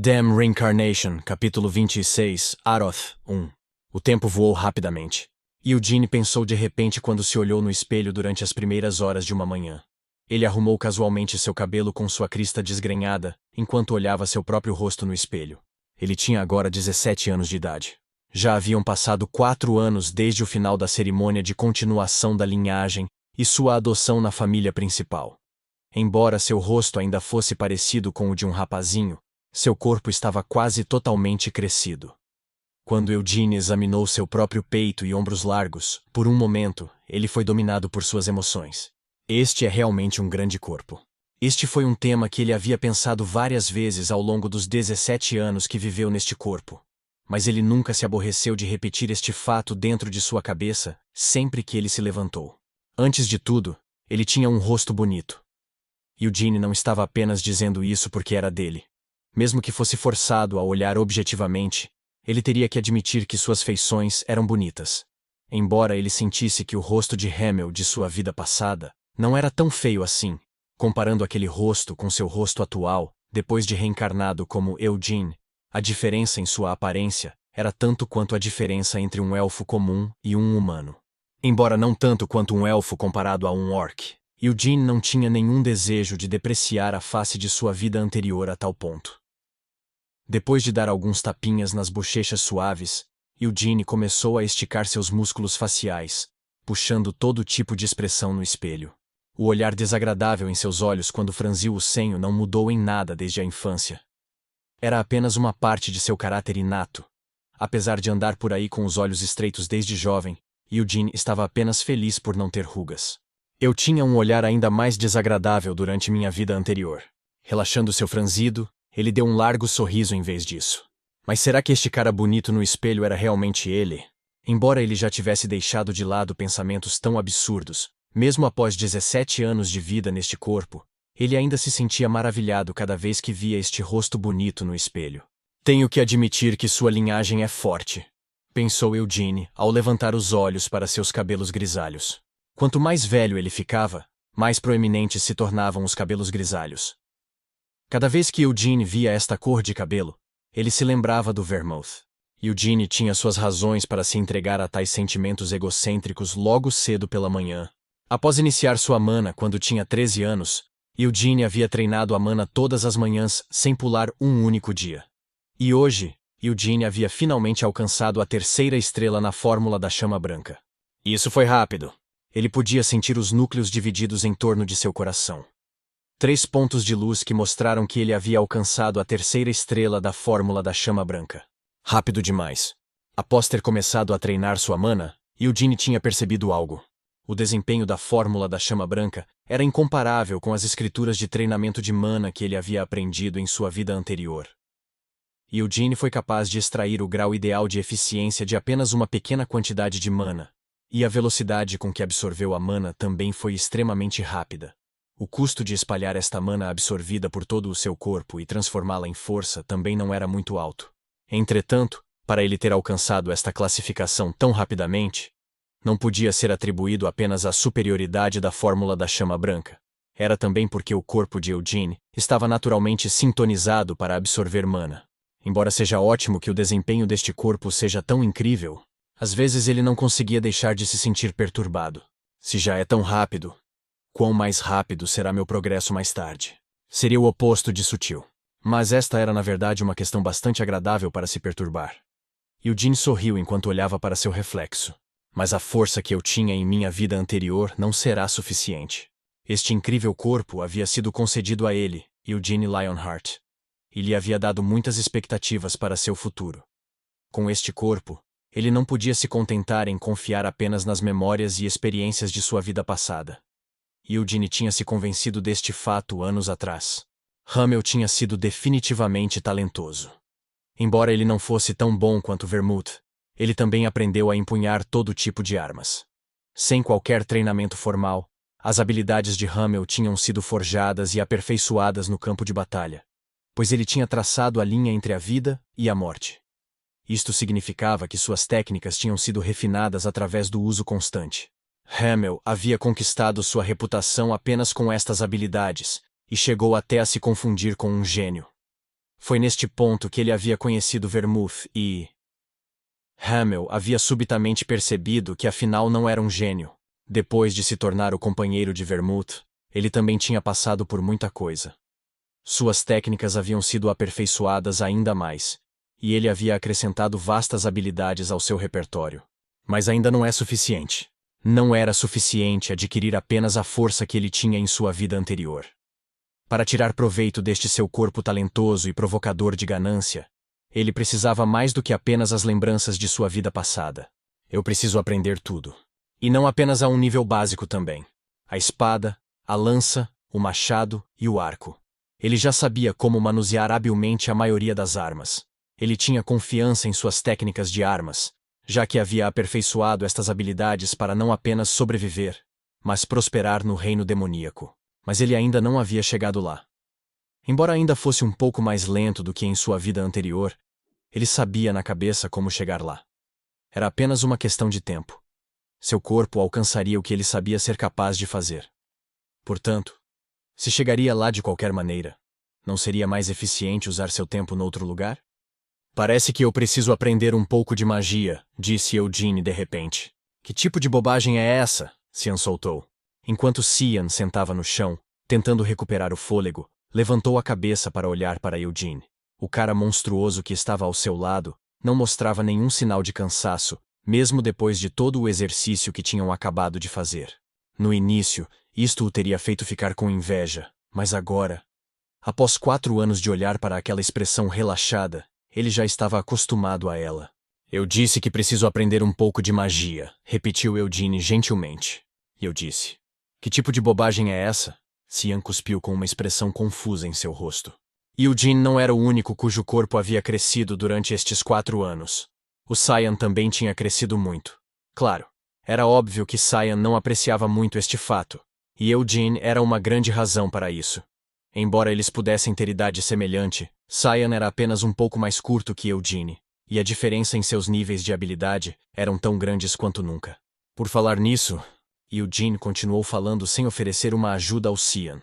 Damn Reincarnation, capítulo 26, Aroth 1. O tempo voou rapidamente. Eugene pensou de repente quando se olhou no espelho durante as primeiras horas de uma manhã. Ele arrumou casualmente seu cabelo com sua crista desgrenhada, enquanto olhava seu próprio rosto no espelho. Ele tinha agora 17 anos de idade. Já haviam passado 4 anos desde o final da cerimônia de continuação da linhagem e sua adoção na família principal. Embora seu rosto ainda fosse parecido com o de um rapazinho, seu corpo estava quase totalmente crescido. Quando Eugene examinou seu próprio peito e ombros largos, por um momento, ele foi dominado por suas emoções. Este é realmente um grande corpo. Este foi um tema que ele havia pensado várias vezes ao longo dos 17 anos que viveu neste corpo. Mas ele nunca se aborreceu de repetir este fato dentro de sua cabeça, sempre que ele se levantou. Antes de tudo, ele tinha um rosto bonito. Eugene não estava apenas dizendo isso porque era dele. Mesmo que fosse forçado a olhar objetivamente, ele teria que admitir que suas feições eram bonitas. Embora ele sentisse que o rosto de Hamel de sua vida passada não era tão feio assim, comparando aquele rosto com seu rosto atual, depois de reencarnado como Eugene, a diferença em sua aparência era tanto quanto a diferença entre um elfo comum e um humano. Embora não tanto quanto um elfo comparado a um orc, Eugene não tinha nenhum desejo de depreciar a face de sua vida anterior a tal ponto. Depois de dar alguns tapinhas nas bochechas suaves, Eugene começou a esticar seus músculos faciais, puxando todo tipo de expressão no espelho. O olhar desagradável em seus olhos quando franziu o senho não mudou em nada desde a infância. Era apenas uma parte de seu caráter inato. Apesar de andar por aí com os olhos estreitos desde jovem, Eugene estava apenas feliz por não ter rugas. Eu tinha um olhar ainda mais desagradável durante minha vida anterior. Relaxando seu franzido, ele deu um largo sorriso em vez disso. Mas será que este cara bonito no espelho era realmente ele? Embora ele já tivesse deixado de lado pensamentos tão absurdos, mesmo após 17 anos de vida neste corpo, ele ainda se sentia maravilhado cada vez que via este rosto bonito no espelho. Tenho que admitir que sua linhagem é forte, pensou Eugene ao levantar os olhos para seus cabelos grisalhos. Quanto mais velho ele ficava, mais proeminentes se tornavam os cabelos grisalhos. Cada vez que Eugene via esta cor de cabelo, ele se lembrava do Vermouth. Eugene tinha suas razões para se entregar a tais sentimentos egocêntricos logo cedo pela manhã. Após iniciar sua mana quando tinha 13 anos, Eugene havia treinado a mana todas as manhãs sem pular um único dia. E hoje, Eugene havia finalmente alcançado a 3ª estrela na fórmula da chama branca. Isso foi rápido. Ele podia sentir os núcleos divididos em torno de seu coração. 3 pontos de luz que mostraram que ele havia alcançado a 3ª estrela da fórmula da chama branca. Rápido demais. Após ter começado a treinar sua mana, Eugene tinha percebido algo. O desempenho da fórmula da chama branca era incomparável com as escrituras de treinamento de mana que ele havia aprendido em sua vida anterior. Eugene foi capaz de extrair o grau ideal de eficiência de apenas uma pequena quantidade de mana, e a velocidade com que absorveu a mana também foi extremamente rápida. O custo de espalhar esta mana absorvida por todo o seu corpo e transformá-la em força também não era muito alto. Entretanto, para ele ter alcançado esta classificação tão rapidamente, não podia ser atribuído apenas à superioridade da fórmula da chama branca. Era também porque o corpo de Eugene estava naturalmente sintonizado para absorver mana. Embora seja ótimo que o desempenho deste corpo seja tão incrível, às vezes ele não conseguia deixar de se sentir perturbado. Se já é tão rápido, quão mais rápido será meu progresso mais tarde? Seria o oposto de sutil. Mas esta era na verdade uma questão bastante agradável para se perturbar. Eugene sorriu enquanto olhava para seu reflexo. Mas a força que eu tinha em minha vida anterior não será suficiente. Este incrível corpo havia sido concedido a ele, Eugene Lionheart, e lhe havia dado muitas expectativas para seu futuro. Com este corpo, ele não podia se contentar em confiar apenas nas memórias e experiências de sua vida passada. Eugene tinha se convencido deste fato anos atrás. Hamel tinha sido definitivamente talentoso. Embora ele não fosse tão bom quanto Vermouth, ele também aprendeu a empunhar todo tipo de armas. Sem qualquer treinamento formal, as habilidades de Hamel tinham sido forjadas e aperfeiçoadas no campo de batalha, pois ele tinha traçado a linha entre a vida e a morte. Isto significava que suas técnicas tinham sido refinadas através do uso constante. Hamel havia conquistado sua reputação apenas com estas habilidades, e chegou até a se confundir com um gênio. Foi neste ponto que ele havia conhecido Vermouth e... Hamel havia subitamente percebido que afinal não era um gênio. Depois de se tornar o companheiro de Vermouth, ele também tinha passado por muita coisa. Suas técnicas haviam sido aperfeiçoadas ainda mais, e ele havia acrescentado vastas habilidades ao seu repertório. Mas ainda não é suficiente. Não era suficiente adquirir apenas a força que ele tinha em sua vida anterior. Para tirar proveito deste seu corpo talentoso e provocador de ganância, ele precisava mais do que apenas as lembranças de sua vida passada. Eu preciso aprender tudo. E não apenas a um nível básico também. A espada, a lança, o machado e o arco. Ele já sabia como manusear habilmente a maioria das armas. Ele tinha confiança em suas técnicas de armas, já que havia aperfeiçoado estas habilidades para não apenas sobreviver, mas prosperar no reino demoníaco. Mas ele ainda não havia chegado lá. Embora ainda fosse um pouco mais lento do que em sua vida anterior, ele sabia na cabeça como chegar lá. Era apenas uma questão de tempo. Seu corpo alcançaria o que ele sabia ser capaz de fazer. Portanto, se chegaria lá de qualquer maneira, não seria mais eficiente usar seu tempo noutro lugar? Parece que eu preciso aprender um pouco de magia, disse Eugene de repente. Que tipo de bobagem é essa? Cian soltou. Enquanto Cian sentava no chão, tentando recuperar o fôlego, levantou a cabeça para olhar para Eugene. O cara monstruoso que estava ao seu lado não mostrava nenhum sinal de cansaço, mesmo depois de todo o exercício que tinham acabado de fazer. No início, isto o teria feito ficar com inveja, mas agora, após 4 anos de olhar para aquela expressão relaxada, ele já estava acostumado a ela. Eu disse que preciso aprender um pouco de magia, repetiu Eugene gentilmente. E eu disse, que tipo de bobagem é essa? Cian cuspiu com uma expressão confusa em seu rosto. Eugene não era o único cujo corpo havia crescido durante estes 4 anos. O Cian também tinha crescido muito. Claro, era óbvio que Cian não apreciava muito este fato, e Eugene era uma grande razão para isso. Embora eles pudessem ter idade semelhante, Cian era apenas um pouco mais curto que Eugene, e a diferença em seus níveis de habilidade eram tão grandes quanto nunca. Por falar nisso, Eugene continuou falando sem oferecer uma ajuda ao Cian.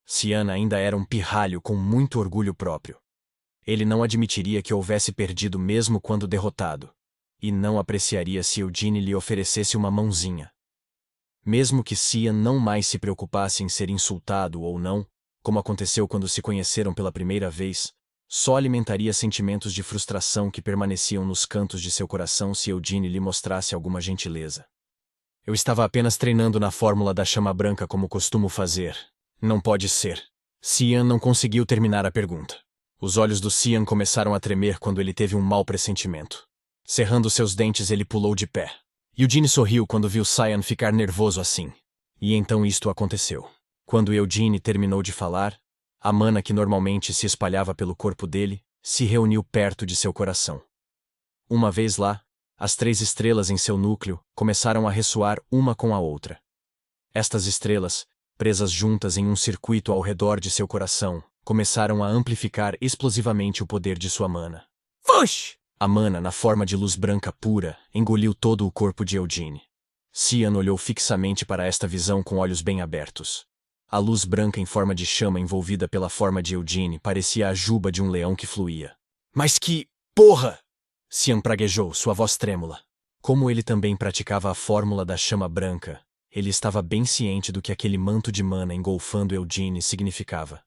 Cian ainda era um pirralho com muito orgulho próprio. Ele não admitiria que houvesse perdido mesmo quando derrotado, e não apreciaria se Eugene lhe oferecesse uma mãozinha. Mesmo que Cian não mais se preocupasse em ser insultado ou não, como aconteceu quando se conheceram pela primeira vez, só alimentaria sentimentos de frustração que permaneciam nos cantos de seu coração se Eugene lhe mostrasse alguma gentileza. Eu estava apenas treinando na fórmula da chama branca como costumo fazer. Não pode ser. Cian não conseguiu terminar a pergunta. Os olhos do Cian começaram a tremer quando ele teve um mau pressentimento. Cerrando seus dentes, ele pulou de pé. Eugene sorriu quando viu Cian ficar nervoso assim. E então isto aconteceu. Quando Eugene terminou de falar, a mana que normalmente se espalhava pelo corpo dele se reuniu perto de seu coração. Uma vez lá, as 3 estrelas em seu núcleo começaram a ressoar uma com a outra. Estas estrelas, presas juntas em um circuito ao redor de seu coração, começaram a amplificar explosivamente o poder de sua mana. Fush! A mana, na forma de luz branca pura, engoliu todo o corpo de Eugene. Cian olhou fixamente para esta visão com olhos bem abertos. A luz branca em forma de chama envolvida pela forma de Eugene parecia a juba de um leão que fluía. Mas que... porra! Cian praguejou, sua voz trêmula. Como ele também praticava a fórmula da chama branca, ele estava bem ciente do que aquele manto de mana engolfando Eugene significava.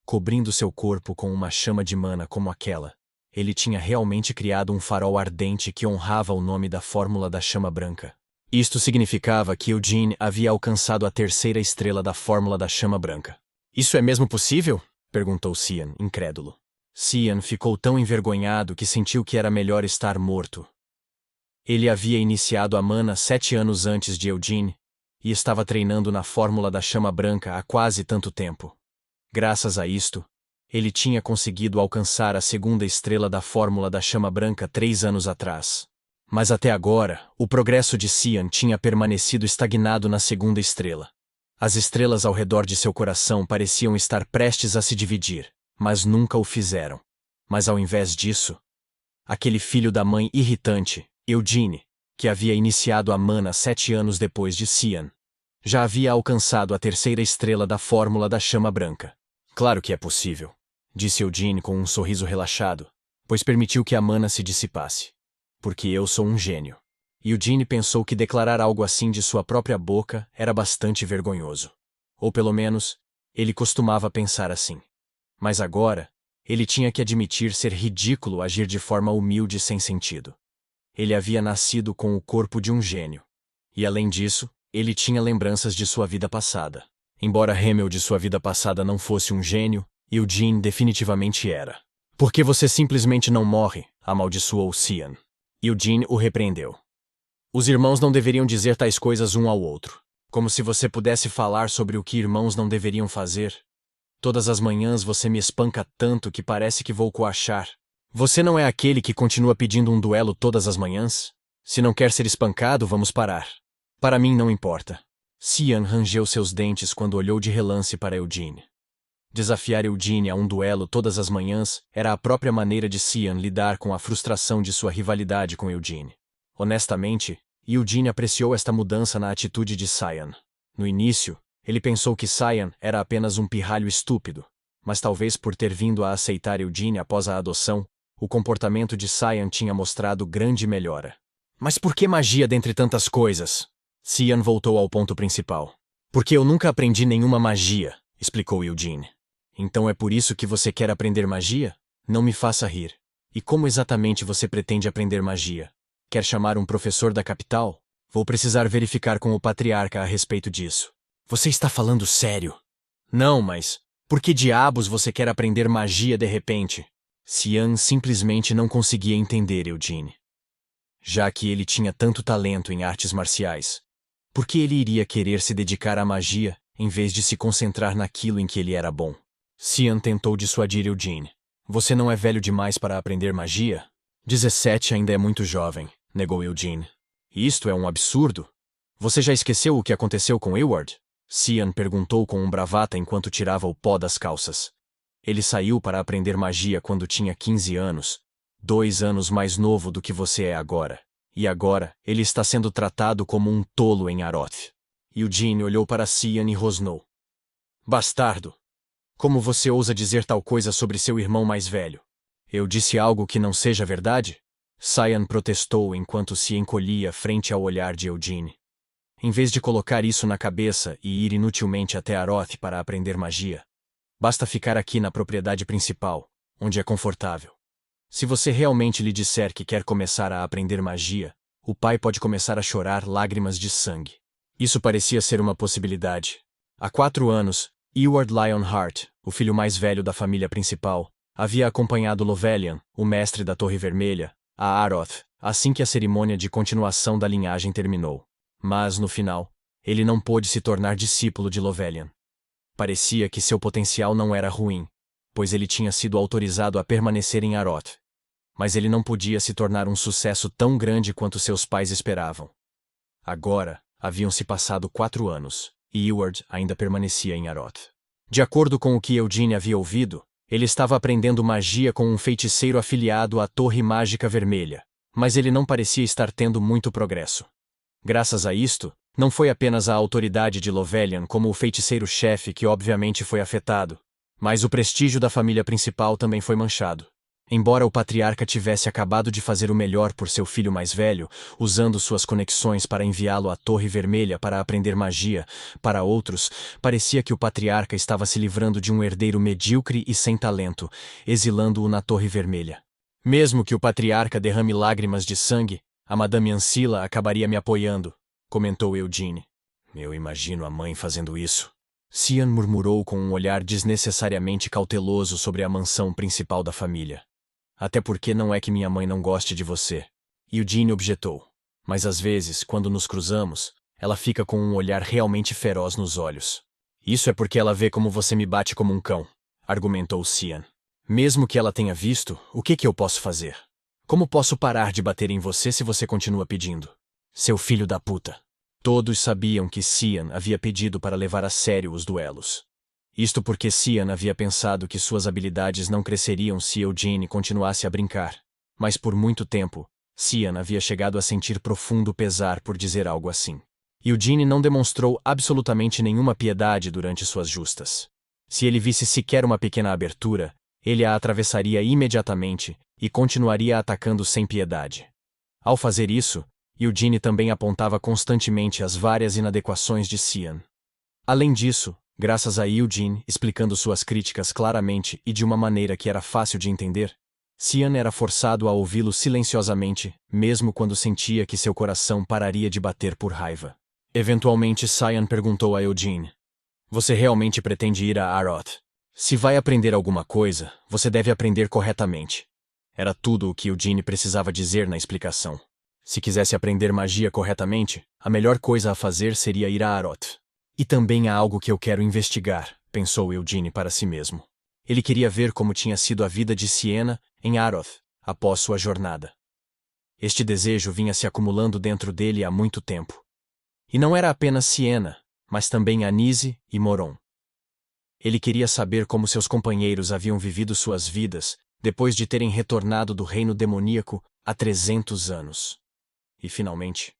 Cobrindo seu corpo com uma chama de mana como aquela, ele tinha realmente criado um farol ardente que honrava o nome da fórmula da chama branca. Isto significava que Eugene havia alcançado a 3ª estrela da fórmula da chama branca. Isso é mesmo possível? Perguntou Cian, incrédulo. Cian ficou tão envergonhado que sentiu que era melhor estar morto. Ele havia iniciado a mana 7 anos antes de Eugene e estava treinando na fórmula da chama branca há quase tanto tempo. Graças a isto, ele tinha conseguido alcançar a 2ª estrela da fórmula da chama branca 3 anos atrás. Mas até agora, o progresso de Cian tinha permanecido estagnado na 2ª estrela. As estrelas ao redor de seu coração pareciam estar prestes a se dividir, mas nunca o fizeram. Mas ao invés disso, aquele filho da mãe irritante, Eugene, que havia iniciado a mana 7 anos depois de Cian, já havia alcançado a 3ª estrela da fórmula da chama branca. Claro que é possível. disse Eugene com um sorriso relaxado, pois permitiu que a mana se dissipasse. Porque eu sou um gênio. Eugene pensou que declarar algo assim de sua própria boca era bastante vergonhoso. Ou pelo menos, ele costumava pensar assim. Mas agora, ele tinha que admitir ser ridículo agir de forma humilde e sem sentido. Ele havia nascido com o corpo de um gênio. E além disso, ele tinha lembranças de sua vida passada. Embora Hamel de sua vida passada não fosse um gênio, Eugene definitivamente era. Por que você simplesmente não morre? Amaldiçoou Cian. Eugene o repreendeu. Os irmãos não deveriam dizer tais coisas um ao outro. Como se você pudesse falar sobre o que irmãos não deveriam fazer. Todas as manhãs você me espanca tanto que parece que vou coachar. Você não é aquele que continua pedindo um duelo todas as manhãs? Se não quer ser espancado, vamos parar. Para mim não importa. Cian rangeu seus dentes quando olhou de relance para Eugene. Desafiar Eugene a um duelo todas as manhãs era a própria maneira de Cian lidar com a frustração de sua rivalidade com Eugene. Honestamente, Eugene apreciou esta mudança na atitude de Cian. No início, ele pensou que Cian era apenas um pirralho estúpido, mas talvez por ter vindo a aceitar Eugene após a adoção, o comportamento de Cian tinha mostrado grande melhora. Mas por que magia dentre tantas coisas? Cian voltou ao ponto principal. Porque eu nunca aprendi nenhuma magia, explicou Eugene. Então é por isso que você quer aprender magia? Não me faça rir. E como exatamente você pretende aprender magia? Quer chamar um professor da capital? Vou precisar verificar com o patriarca a respeito disso. Você está falando sério? Não, mas por que diabos você quer aprender magia de repente? Cian simplesmente não conseguia entender Eugene. Já que ele tinha tanto talento em artes marciais, por que ele iria querer se dedicar à magia em vez de se concentrar naquilo em que ele era bom? Cian tentou dissuadir Eugene. Você não é velho demais para aprender magia? 17 ainda é muito jovem, negou Eugene. Isto é um absurdo. Você já esqueceu o que aconteceu com Hayward? Cian perguntou com bravata enquanto tirava o pó das calças. Ele saiu para aprender magia quando tinha 15 anos, 2 anos mais novo do que você é agora. E agora, ele está sendo tratado como um tolo em Aroth. Eugene olhou para Cian e rosnou. Bastardo! Como você ousa dizer tal coisa sobre seu irmão mais velho? Eu disse algo que não seja verdade? Cian protestou enquanto se encolhia frente ao olhar de Eugene. Em vez de colocar isso na cabeça e ir inutilmente até Aroth para aprender magia, basta ficar aqui na propriedade principal, onde é confortável. Se você realmente lhe disser que quer começar a aprender magia, o pai pode começar a chorar lágrimas de sangue. Isso parecia ser uma possibilidade. Há 4 anos, Eward Lionheart, o filho mais velho da família principal, havia acompanhado Lovelian, o mestre da Torre Vermelha, a Aroth, assim que a cerimônia de continuação da linhagem terminou. Mas, no final, ele não pôde se tornar discípulo de Lovelian. Parecia que seu potencial não era ruim, pois ele tinha sido autorizado a permanecer em Aroth. Mas ele não podia se tornar um sucesso tão grande quanto seus pais esperavam. Agora, haviam-se passado 4 anos, e Eward ainda permanecia em Aroth. De acordo com o que Eugene havia ouvido, ele estava aprendendo magia com um feiticeiro afiliado à Torre Mágica Vermelha, mas ele não parecia estar tendo muito progresso. Graças a isto, não foi apenas a autoridade de Lovelian como o feiticeiro-chefe que obviamente foi afetado, mas o prestígio da família principal também foi manchado. Embora o patriarca tivesse acabado de fazer o melhor por seu filho mais velho, usando suas conexões para enviá-lo à Torre Vermelha para aprender magia, para outros, parecia que o patriarca estava se livrando de um herdeiro medíocre e sem talento, exilando-o na Torre Vermelha. Mesmo que o patriarca derrame lágrimas de sangue, a Madame Ancilla acabaria me apoiando, comentou Eugene. Eu imagino a mãe fazendo isso. Cian murmurou com um olhar desnecessariamente cauteloso sobre a mansão principal da família. Até porque não é que minha mãe não goste de você. Eugene objetou. Mas às vezes, quando nos cruzamos, ela fica com um olhar realmente feroz nos olhos. Isso é porque ela vê como você me bate como um cão, argumentou Cian. Mesmo que ela tenha visto, o que eu posso fazer? Como posso parar de bater em você se você continua pedindo? Seu filho da puta. Todos sabiam que Cian havia pedido para levar a sério os duelos. Isto porque Cian havia pensado que suas habilidades não cresceriam se Eugene continuasse a brincar. Mas por muito tempo, Cian havia chegado a sentir profundo pesar por dizer algo assim. Eugene não demonstrou absolutamente nenhuma piedade durante suas justas. Se ele visse sequer uma pequena abertura, ele a atravessaria imediatamente e continuaria atacando sem piedade. Ao fazer isso, Eugene também apontava constantemente as várias inadequações de Cian. Além disso, graças a Eugene explicando suas críticas claramente e de uma maneira que era fácil de entender, Cian era forçado a ouvi-lo silenciosamente, mesmo quando sentia que seu coração pararia de bater por raiva. Eventualmente, Cian perguntou a Eugene: "Você realmente pretende ir a Aroth? Se vai aprender alguma coisa, você deve aprender corretamente." Era tudo o que Eugene precisava dizer na explicação. Se quisesse aprender magia corretamente, a melhor coisa a fazer seria ir a Aroth. E também há algo que eu quero investigar, pensou Eugene para si mesmo. Ele queria ver como tinha sido a vida de Siena em Aroth, após sua jornada. Este desejo vinha se acumulando dentro dele há muito tempo. E não era apenas Siena, mas também Anise e Moron. Ele queria saber como seus companheiros haviam vivido suas vidas depois de terem retornado do reino demoníaco há 300 anos. E, finalmente,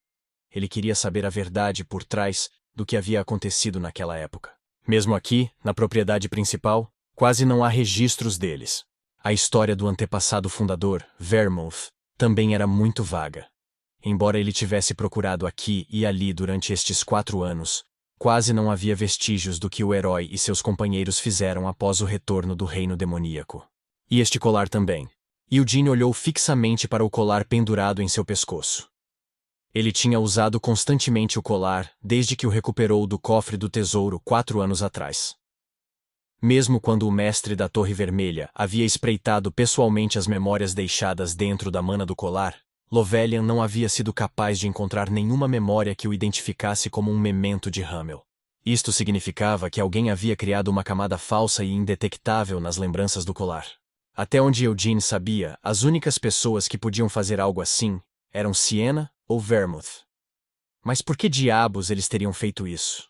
ele queria saber a verdade por trás do que havia acontecido naquela época. Mesmo aqui, na propriedade principal, quase não há registros deles. A história do antepassado fundador, Vermouth, também era muito vaga. Embora ele tivesse procurado aqui e ali durante estes 4 anos, quase não havia vestígios do que o herói e seus companheiros fizeram após o retorno do reino demoníaco. E este colar também. Eugene olhou fixamente para o colar pendurado em seu pescoço. Ele tinha usado constantemente o colar desde que o recuperou do cofre do tesouro 4 anos atrás. Mesmo quando o mestre da Torre Vermelha havia espreitado pessoalmente as memórias deixadas dentro da mana do colar, Lovelian não havia sido capaz de encontrar nenhuma memória que o identificasse como um memento de Hamel. Isto significava que alguém havia criado uma camada falsa e indetectável nas lembranças do colar. Até onde Eugene sabia, as únicas pessoas que podiam fazer algo assim eram Siena ou Vermouth. Mas por que diabos eles teriam feito isso?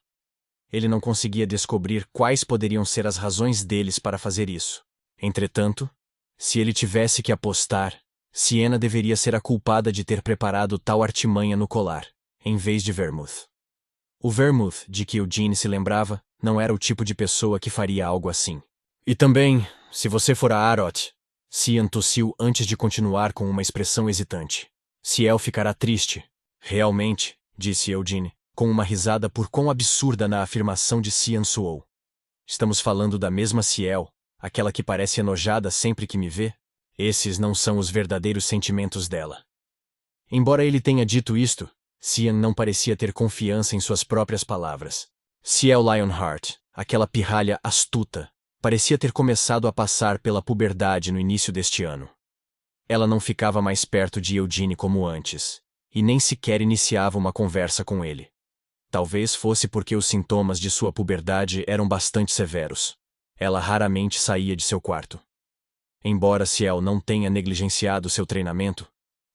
Ele não conseguia descobrir quais poderiam ser as razões deles para fazer isso. Entretanto, se ele tivesse que apostar, Siena deveria ser a culpada de ter preparado tal artimanha no colar, em vez de Vermouth. O Vermouth de que Eugene se lembrava não era o tipo de pessoa que faria algo assim. E também, se você for a Aroth, Cian tossiu antes de continuar com uma expressão hesitante. Ciel ficará triste. Realmente, disse Eugene, com uma risada por quão absurda na afirmação de Cian soou. Estamos falando da mesma Ciel, aquela que parece enojada sempre que me vê? Esses não são os verdadeiros sentimentos dela. Embora ele tenha dito isto, Cian não parecia ter confiança em suas próprias palavras. Ciel Lionheart, aquela pirralha astuta, parecia ter começado a passar pela puberdade no início deste ano. Ela não ficava mais perto de Eugene como antes, e nem sequer iniciava uma conversa com ele. Talvez fosse porque os sintomas de sua puberdade eram bastante severos. Ela raramente saía de seu quarto. Embora Ciel não tenha negligenciado seu treinamento,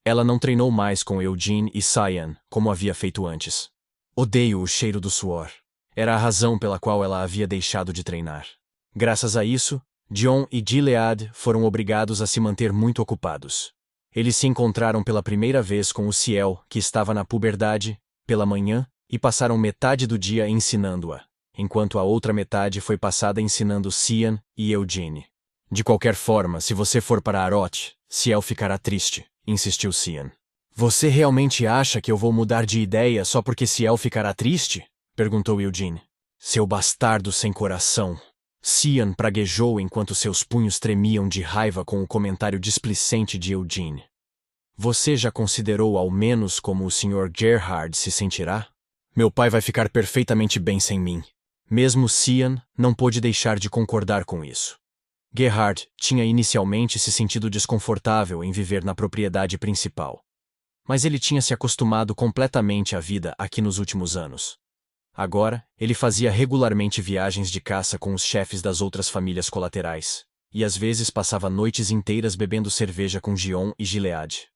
ela não treinou mais com Eugene e Cian como havia feito antes. Odeio o cheiro do suor. Era a razão pela qual ela havia deixado de treinar. Graças a isso, Dion e Gilead foram obrigados a se manter muito ocupados. Eles se encontraram pela primeira vez com o Ciel, que estava na puberdade, pela manhã, e passaram metade do dia ensinando-a, enquanto a outra metade foi passada ensinando Cian e Eugene. De qualquer forma, se você for para Aroth, Ciel ficará triste, insistiu Cian. Você realmente acha que eu vou mudar de ideia só porque Ciel ficará triste? Perguntou Eugene. Seu bastardo sem coração. Cian praguejou enquanto seus punhos tremiam de raiva com o comentário displicente de Eugene. Você já considerou ao menos como o Sr. Gerhard se sentirá? Meu pai vai ficar perfeitamente bem sem mim. Mesmo Cian não pôde deixar de concordar com isso. Gerhard tinha inicialmente se sentido desconfortável em viver na propriedade principal. Mas ele tinha se acostumado completamente à vida aqui nos últimos anos. Agora, ele fazia regularmente viagens de caça com os chefes das outras famílias colaterais, e às vezes passava noites inteiras bebendo cerveja com Gion e Gilead.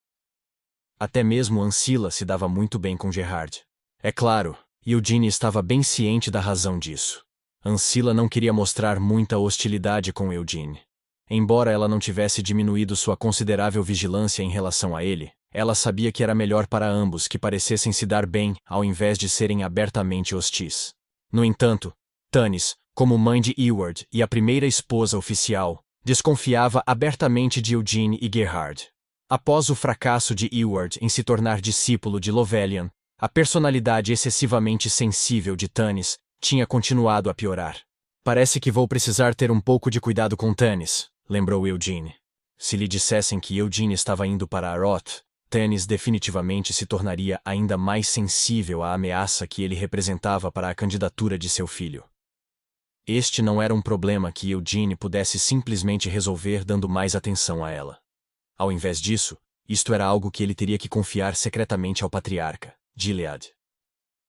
Até mesmo Ancilla se dava muito bem com Gerhard. É claro, Eugene estava bem ciente da razão disso. Ancilla não queria mostrar muita hostilidade com Eugene. Embora ela não tivesse diminuído sua considerável vigilância em relação a ele, ela sabia que era melhor para ambos que parecessem se dar bem ao invés de serem abertamente hostis. No entanto, Tanis, como mãe de Eward e a primeira esposa oficial, Desconfiava abertamente de Eugene e Gerhard. Após o fracasso de Eward em se tornar discípulo de Lovelian, a personalidade excessivamente sensível de Tanis tinha continuado a piorar. Parece que vou precisar ter um pouco de cuidado com Tanis, lembrou Eugene. Se lhe dissessem que Eugene estava indo para Aroth, Tanis definitivamente se tornaria ainda mais sensível à ameaça que ele representava para a candidatura de seu filho. Este não era um problema que Eugene pudesse simplesmente resolver dando mais atenção a ela. Ao invés disso, isto era algo que ele teria que confiar secretamente ao patriarca, Gilead.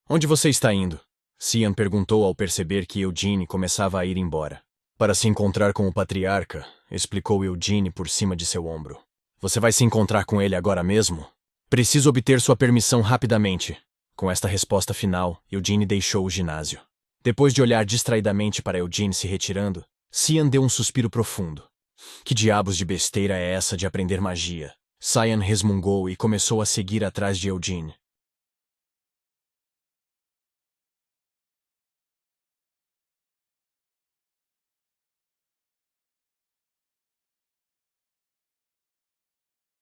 Onde você está indo? Cian perguntou ao perceber que Eugene começava a ir embora. Para se encontrar com o patriarca, explicou Eugene por cima de seu ombro. Você vai se encontrar com ele agora mesmo? Preciso obter sua permissão rapidamente. Com esta resposta final, Eugene deixou o ginásio. Depois de olhar distraidamente para Eugene se retirando, Cian deu um suspiro profundo. Que diabos de besteira é essa de aprender magia? Cian resmungou e começou a seguir atrás de Eugene.